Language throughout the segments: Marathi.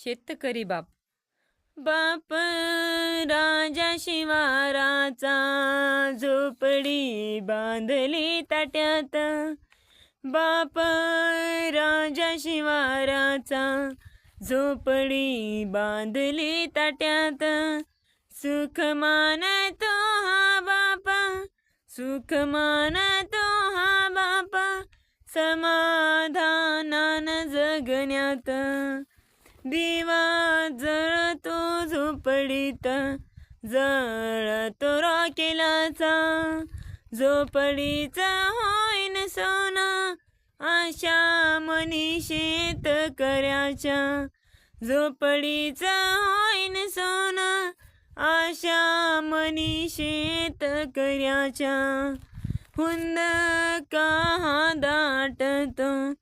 शेतकरी बाप. बाप राजा शिवाराचा, झोपडी बांधली ताट्यात. बाप राजा शिवाराचा, झोपडी बांधली ताट्यात. सुख मानतो हा बापा, सुख मानतो हा बापा, समाधानान जगण्यात. दिवा जळतो झोपडीत, जळतो रॉकेलाचा. झोपडीचा होईन सोना, आशा मनी शेतकऱ्याच्या. झोपडीचा होईन सोना, आशा मनी शेतकऱ्याच्या. हुंदका दाटतो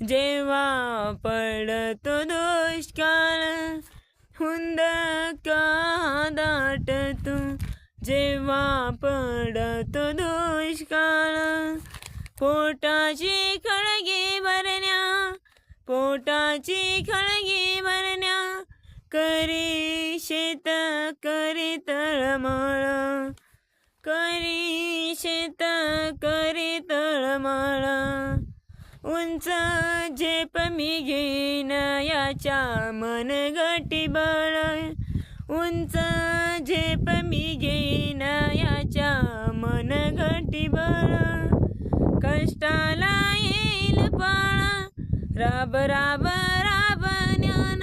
जेव्हा पडतो दुष्काळ. हुंदका दाटतो जेव्हा पडतो दुष्काळ. पोटाची खळगी भरण्या, पोटाची खळगी भरण्या, करी शेतकरी तळमळ. करी शेतकरी तळमळ. उंच झेप मी घेईन याच्या मनगटी बळ. उंच झेप मी घेईन याच्या मनगटी बळ. कष्टाला येईल फळ, राब राब राबण्यान,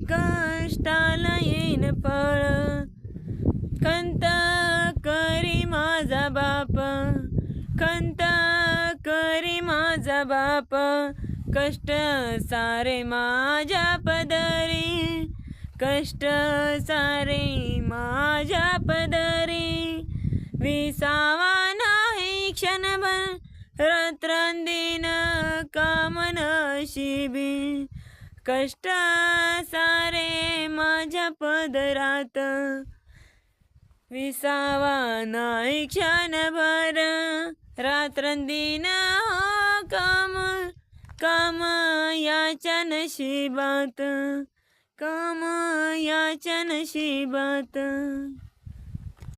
कष्टाला येईन फळ. खंत करी माझा बाप, खंत करी माझा बाप, कष्ट सारे माझ्या पदरी. कष्ट सारे माझ्या पदरी. विसावा नाही क्षणभर, रात्रंदिन काम नशिबी. कष्ट सारे माझ्या पदरात, विसावा नाही क्षणभर. रात्रंदिन हो काम, काम याच्या नशिबात, काम याच्या नशिबात.